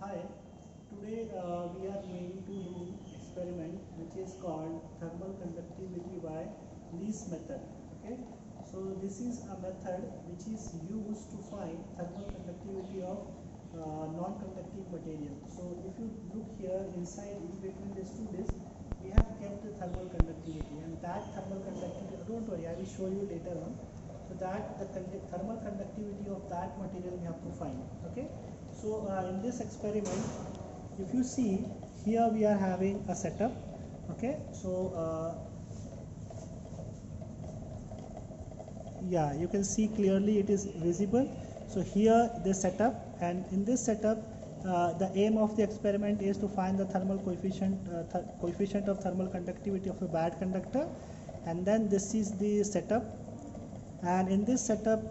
Hi, today we are going to do experiment which is called thermal conductivity by Lees method. Okay, so this is a method which is used to find thermal conductivity of non-conductive material. So if you look here inside in between these two discs, we have kept the thermal conductivity, and that thermal conductivity, don't worry, I will show you later on. So that the thermal conductivity of that material we have to find. Okay. So in this experiment, if you see here, we are having a setup. Okay, so yeah, you can see clearly it is visible. So here this setup, and in this setup, the aim of the experiment is to find the thermal coefficient of thermal conductivity of a bad conductor, and then this is the setup. And in this setup,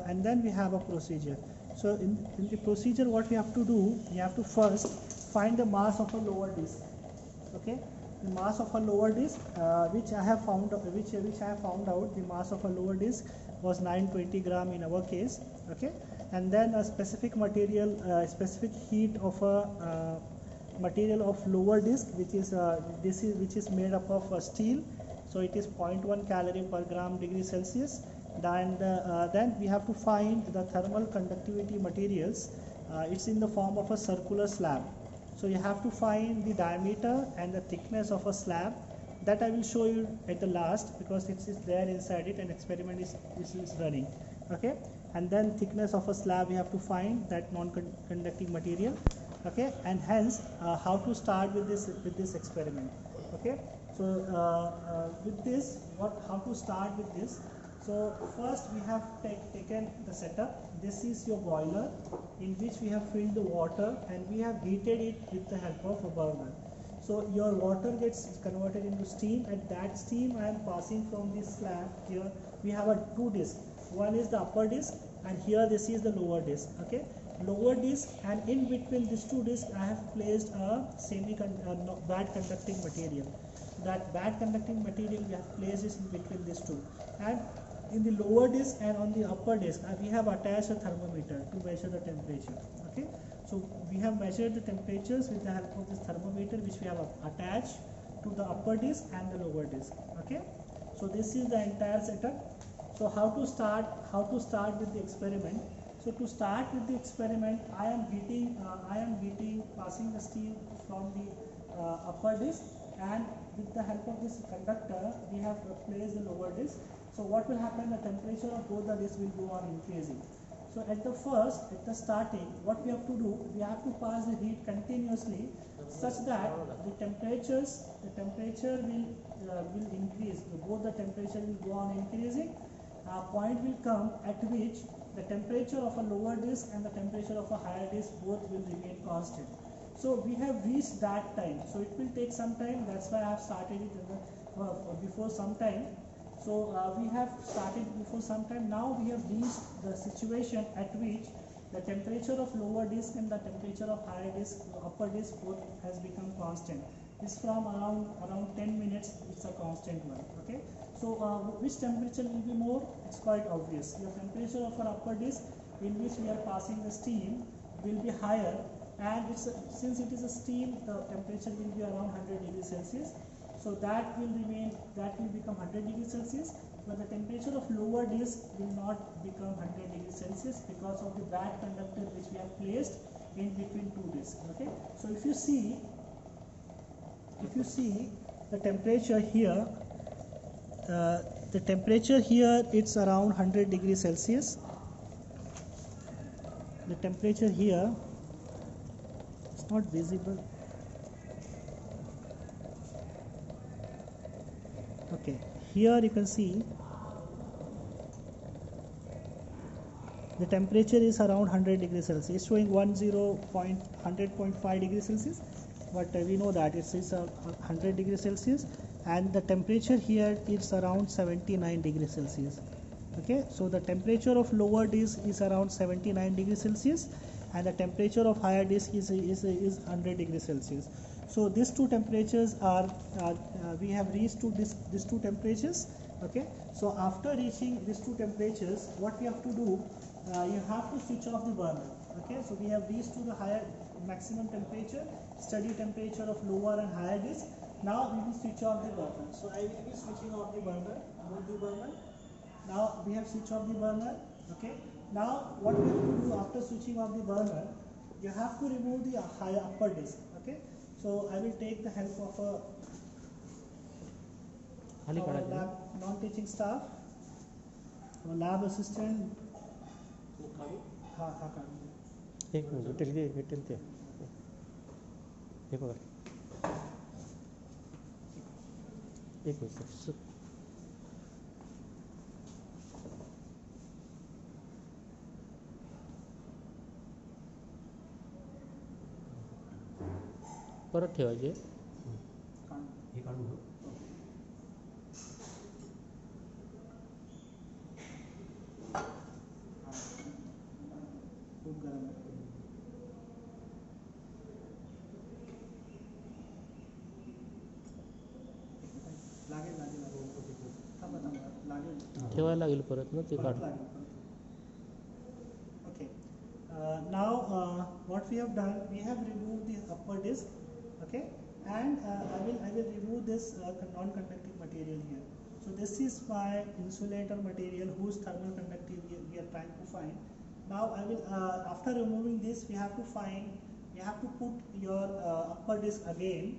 and then we have a procedure. So in the procedure, what we have to do, we have to first find the mass of a lower disk. Okay, the mass of a lower disk, which I have found out, the mass of a lower disk was 920 gram in our case. Okay, and then a specific material, specific heat of a material of lower disk, which is made up of steel. So it is 0.1 calorie per gram degree Celsius. And then we have to find the thermal conductivity materials. It's in the form of a circular slab. So you have to find the diameter and the thickness of a slab. That I will show you at the last, because it is there inside it and experiment is running. Okay, and then thickness of a slab we have to find, that non-conducting material. Okay, and hence how to start with this experiment. Okay, so with this, how to start with this. So first we have taken the setup. This is your boiler in which we have filled the water, and we have heated it with the help of a burner. So your water gets converted into steam, and that steam I am passing from this slab. Here we have two discs. One is the upper disc, and here this is the lower disc. Okay, lower disc, and in between these two discs I have placed a bad conducting material. That bad conducting material we have placed is in between these two, and in the lower disc and on the upper disc we have attached a thermometer to measure the temperature. Okay, so we have measured the temperatures with the help of this thermometer, which we have attached to the upper disc and the lower disc. Okay, so this is the entire setup. So how to start with the experiment? So to start with the experiment, I am passing the steam from the upper disc, and with the help of this conductor we have placed the lower disc. So what will happen, the temperature of both the discs will go on increasing. So at the starting, what we have to do, we have to pass the heat continuously, such that the temperature will increase. Both the temperature will go on increasing. A point will come at which the temperature of a lower disc and the temperature of a higher disc both will remain constant. So we have reached that time. So it will take some time. That's why I have started it before some time. So we have started before some time. Now we have reached the situation at which the temperature of lower disc and the temperature of higher disc, upper disc, both has become constant. It's from around 10 minutes. It's a constant one. Okay. So which temperature will be more? It's quite obvious. The temperature of our upper disc, in which we are passing the steam, will be higher, and since it is a steam, the temperature will be around 100 degrees Celsius. So that will become 100 degrees Celsius, but the temperature of lower disc will not become 100 degrees Celsius because of the bad conductor which we have placed in between two discs. Okay. So if you see the temperature here, it's around 100 degrees Celsius. The temperature here, it's not visible. Okay, here you can see the temperature is around 100 degrees Celsius. It's showing 100.5 degrees Celsius, but we know that it is 100 degrees Celsius, and the temperature here is around 79 degrees Celsius. Okay, so the temperature of lower disc is around 79 degrees Celsius, and the temperature of higher disc is 100 degrees Celsius. So these two temperatures we have reached to these two temperatures. Okay, so after reaching these two temperatures, what we have to do, you have to switch off the burner. Okay, so we have reached to the higher maximum temperature, steady temperature of lower and higher disk. Now we will switch off the burner. So I will be switching off the burner, move the burner. Now we have switched off the burner. Okay. Now what we have to do after switching off the burner, you have to remove the higher upper disk. Okay. So I will take the help of our lab non-teaching staff, our lab assistant. एक minute Vitthal ते हे बघा एक minute परत ठेवायचे हे काढून घेऊ खूप गरम आहे लागेल ठेवायला लागेल परत ना ते काढ Okay. Now what we have done, we have removed the upper disk, okay, and I will remove this non-conducting material here. So this is my insulator material whose thermal conductivity we are trying to find. Now I will after removing this, we have to put your upper disk again.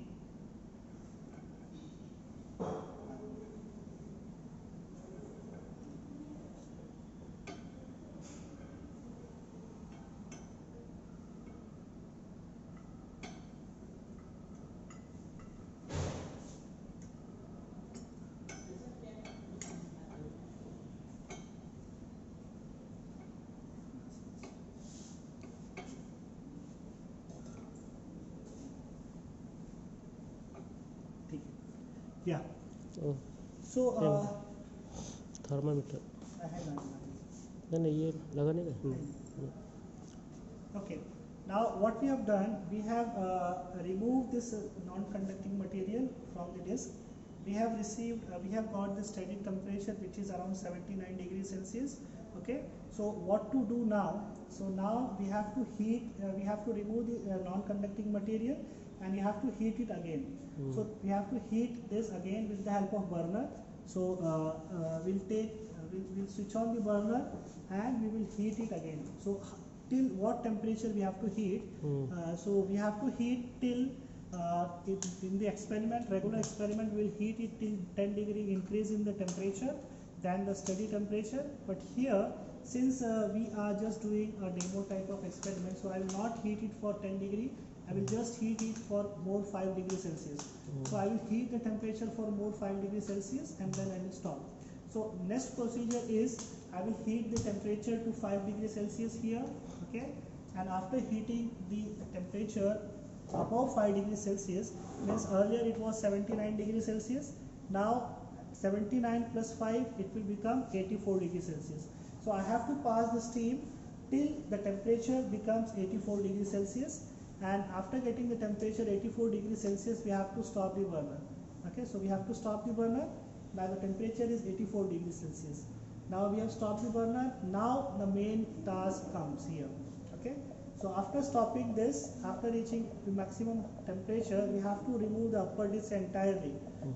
Yeah. Oh. So thermometer नहीं ये लगा नहीं है Okay. Now what we have done, we have removed this non-conducting material from the disk. We have received, we have got the steady temperature which is around 79 degrees Celsius. Okay. So what to do now? So now we have to heat, we have to remove the non-conducting material and you have to heat it again. So we have to heat this again with the help of burner. So we'll switch on the burner and we will heat it again. So till what temperature we have to heat? So we have to heat till in the experiment, regular experiment, we will heat it till 10 degree increase in the temperature than the steady temperature. But here, since we are just doing a demo type of experiment, so I will not heat it for 10 degree. I will just heat it for more 5 degrees Celsius. So I will heat the temperature for more 5 degrees Celsius and then I will stop. So next procedure is I will heat the temperature to 5 degrees Celsius here, okay? And after heating the temperature above 5 degrees Celsius, means earlier it was 79 degrees Celsius, now 79 plus 5, it will become 84 degrees Celsius. So I have to pass the steam till the temperature becomes 84 degrees Celsius. And after getting the temperature 84 degrees Celsius, we have to stop the burner. Okay, so we have to stop the burner. Now the temperature is 84 degrees Celsius. Now we have stopped the burner. Now the main task comes here. Okay, so after stopping this, after reaching the maximum temperature, we have to remove the upper disk entirely.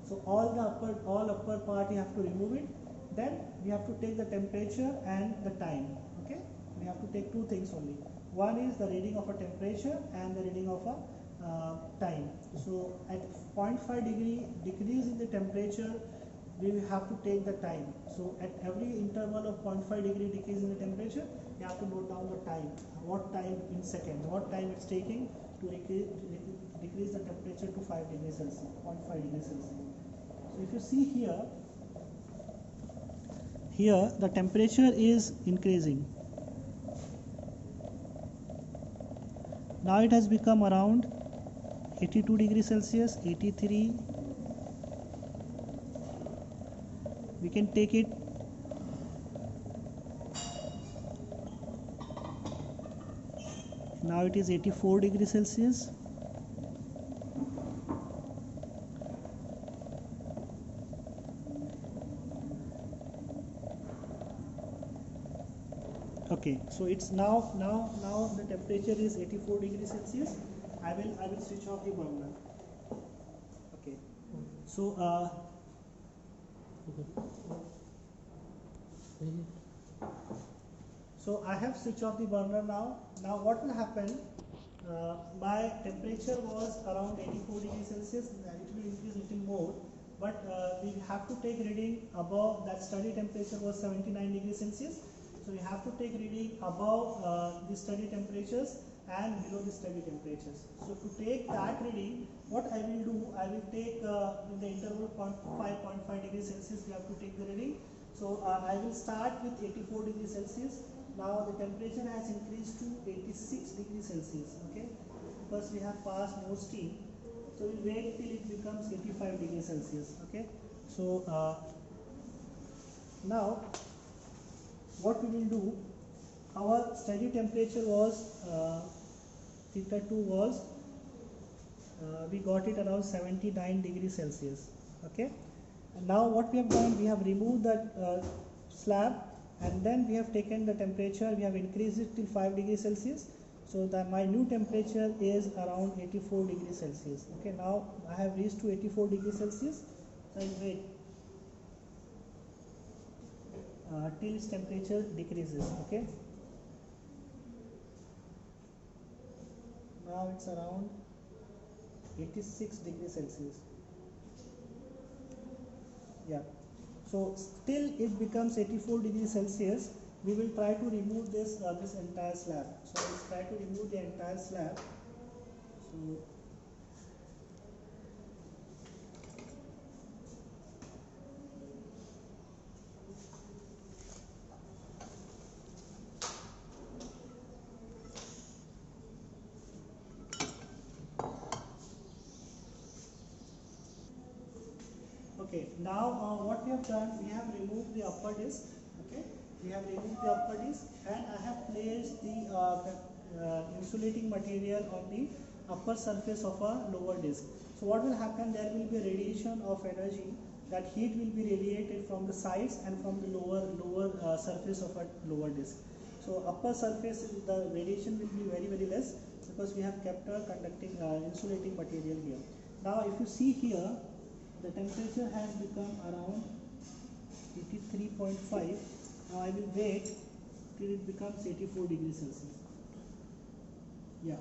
So all upper part you have to remove it. Then we have to take the temperature and the time. Okay, we have to take two things only. One is the reading of a temperature and the reading of a time. So at 0.5 degree decrease in the temperature, we will have to take the time. So at every interval of 0.5 degree decrease in the temperature, you have to note down the time. What time in seconds, what time it's taking to decrease the temperature to 5 degrees Celsius, 0.5 degrees Celsius. So if you see here the temperature is increasing. Now it has become around 82 degrees Celsius, 83. We can take it. Now it is 84 degrees Celsius. Okay, so it's now the temperature is 84 degrees Celsius. I will switch off the burner. Okay, so so I have switched off the burner now. Now what will happen? My temperature was around 84 degrees Celsius, and it will increase a little more. But we have to take reading above that study temperature was 79 degrees Celsius. So we have to take reading above the study temperatures and below the study temperatures. So to take that reading, what I will do, I will take in the interval 0.5 degrees Celsius. We have to take the reading. So I will start with 84 degrees Celsius. Now the temperature has increased to 86 degrees Celsius. Okay, because we have passed more steam. So we wait till it becomes 85 degrees Celsius. Okay, so now what we will do, our study temperature was theta 2 was we got it around 79 degrees Celsius. Okay, and now what we have done, we have removed that slab, and then we have taken the temperature, we have increased it till 5 degrees Celsius. So that my new temperature is around 84 degrees Celsius. Okay, now I have reached to 84 degrees Celsius. So I wait till its temperature decreases. Okay, now it's around 86 degrees Celsius. Yeah, so till it becomes 84 degrees Celsius, we will try to remove this this entire slab. So let's try to remove the entire slab. So okay, now what we have done, we have removed the upper disc. Okay, we have removed the upper disc, and I have placed the insulating material on the upper surface of a lower disc. So what will happen, there will be a radiation of energy, that heat will be radiated from the sides and from the lower surface of a lower disc. So upper surface, the radiation will be very less, because we have kept a conducting insulating material here. Now if you see here, the temperature has become around 83.5. Now I will wait till it becomes 84 degrees Celsius. Yeah.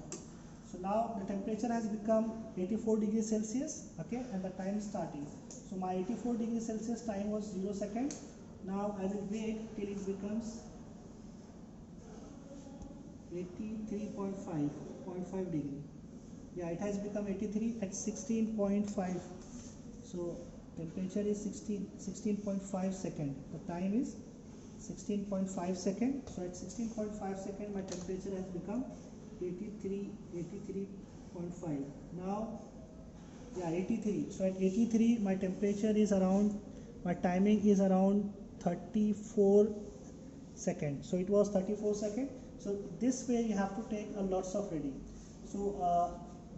So now the temperature has become 84 degrees Celsius. Okay, and the time is starting. So my 84 degrees Celsius time was 0 second. Now I will wait till it becomes 83.5 degree. Yeah, it has become 83 at 16.5. So temperature is 16.5 second. The time is 16.5 second. So at 16.5 second, my temperature has become 83.5. Now, yeah, 83. So at 83, my temperature is around, my timing is around 34 second. So it was 34 second. So this way you have to take a lots of reading. So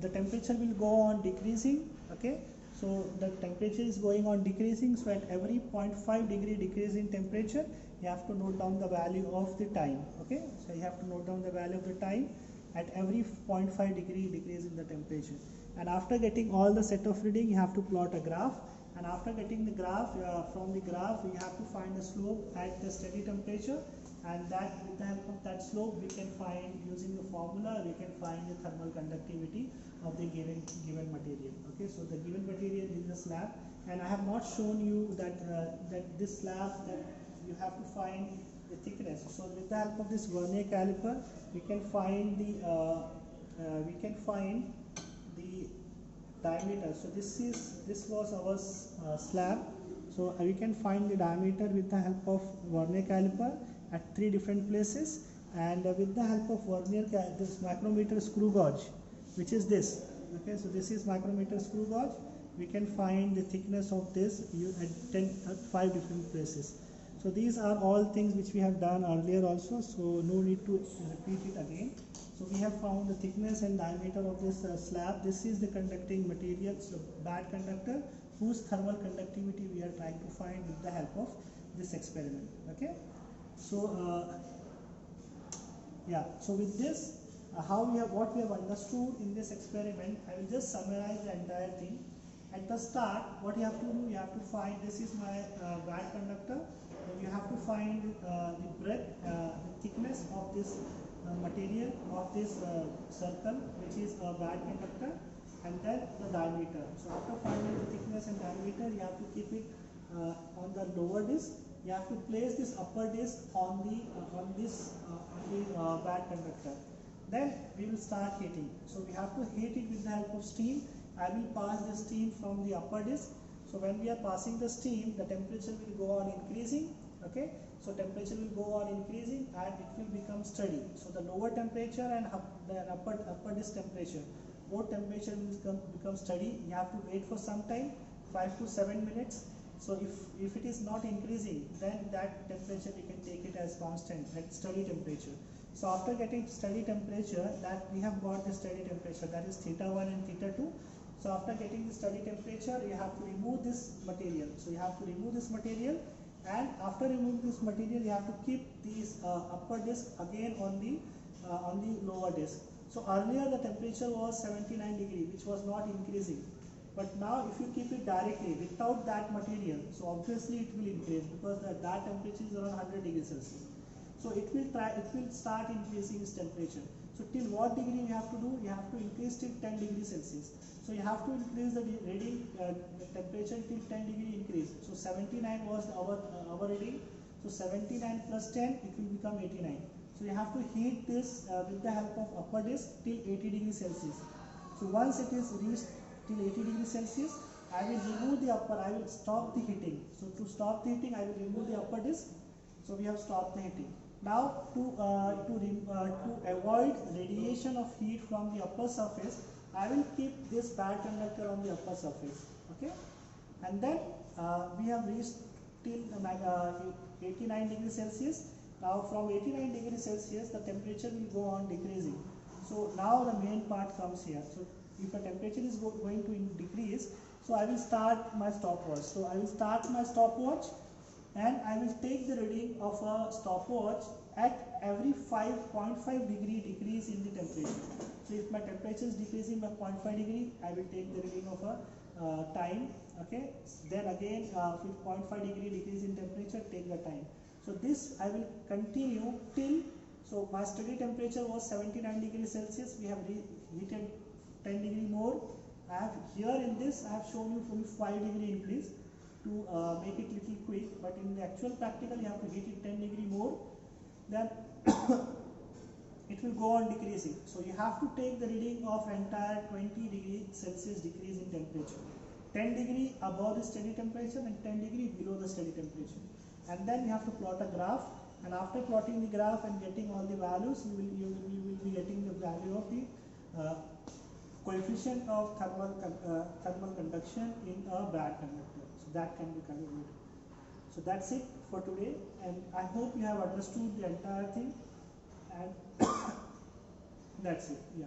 the temperature will go on decreasing. Okay. So the temperature is going on decreasing. So at every 0.5 degree decrease in temperature, you have to note down the value of the time. Okay. So you have to note down the value of the time at every 0.5 degree decrease in the temperature. And after getting all the set of reading, you have to plot a graph. And after getting the graph, from the graph, you have to find the slope at the steady temperature. And that, with the help of that slope, we can find, using the formula, we can find the thermal conductivity of the given material. Okay, so the given material is the slab, and I have not shown you that that this slab, that you have to find the thickness. So with the help of this vernier caliper, we can find the diameter. So this was our slab. So we can find the diameter with the help of vernier caliper at 3 different places, and with the help of this micrometer screw gauge, which is this. Okay, so this is micrometer screw gauge. We can find the thickness of this at 5 different places. So these are all things which we have done earlier also, so no need to repeat it again. So we have found the thickness and diameter of this slab. This is the conducting material, so bad conductor, whose thermal conductivity we are trying to find with the help of this experiment. Okay, so Yeah, so with this, what we have understood in this experiment, I will just summarize the entire thing. At the start, what you have to do, you have to find, this is my bad conductor. You have to find the breadth, the thickness of this material of this circle, which is a bad conductor, and then the diameter. So after finding the thickness and diameter, you have to keep it on the lower disc. You have to place this upper disc on the bad conductor. Then we will start heating. So we have to heat it with the help of steam. I will pass the steam from the upper disc. So when we are passing the steam, the temperature will go on increasing. Okay, so temperature will go on increasing and it will become steady. So the lower temperature and the upper disc temperature, both temperature will become steady. You have to wait for some time, 5 to 7 minutes. So if it is not increasing, then that temperature we can take it as constant, at steady temperature. So after getting steady temperature, that we have got the steady temperature, that is theta 1 and theta 2. So after getting the steady temperature, you have to remove this material. So you have to remove this material, and after removing this material, you have to keep these upper disc again on the lower disc. So earlier the temperature was 79 degree, which was not increasing. But now if you keep it directly without that material, so obviously it will increase, because that temperature is around 100 degrees Celsius. So it will start increasing its temperature. So till what degree you have to do? You have to increase till 10 degrees Celsius. So you have to increase the reading temperature till 10 degree increase. So 79 was our reading. So 79 plus 10, it will become 89. So you have to heat this with the help of upper disc till 80 degrees Celsius. So once it is reached till 80 degrees Celsius, I will remove the I will stop the heating. So to stop the heating, I will remove the upper disc. So we have stopped the heating. Now to avoid radiation of heat from the upper surface, I will keep this bad conductor on the upper surface. Okay, and then we have reached till 89 degrees Celsius. Now from 89 degrees Celsius, the temperature will go on decreasing. So now the main part comes here. So if the temperature is going to decrease, so I will start my stopwatch. So I will start my stopwatch, and I will take the reading of a stopwatch at every 5.5 degree decrease in the temperature. So if my temperature is decreasing by 0.5 degree, I will take the reading of a time. Okay, then again with 0.5 degree decrease in temperature, take the time. So this I will continue till, so my steady temperature was 79 degrees Celsius. We have heated 10 degree more. I have here in this, I have shown you only 5 degree increase to make it little quick, but in the actual practical you have to heat it 10 degree more, then it will go on decreasing. So you have to take the reading of entire 20 degree Celsius decrease in temperature, 10 degree above the steady temperature and 10 degree below the steady temperature, and then you have to plot a graph. And after plotting the graph and getting all the values, you will be getting the value of the coefficient of thermal conduction in a bad conductor. So that can be calculated. So that's it for today, and I hope you have understood the entire thing, and that's it. Yeah.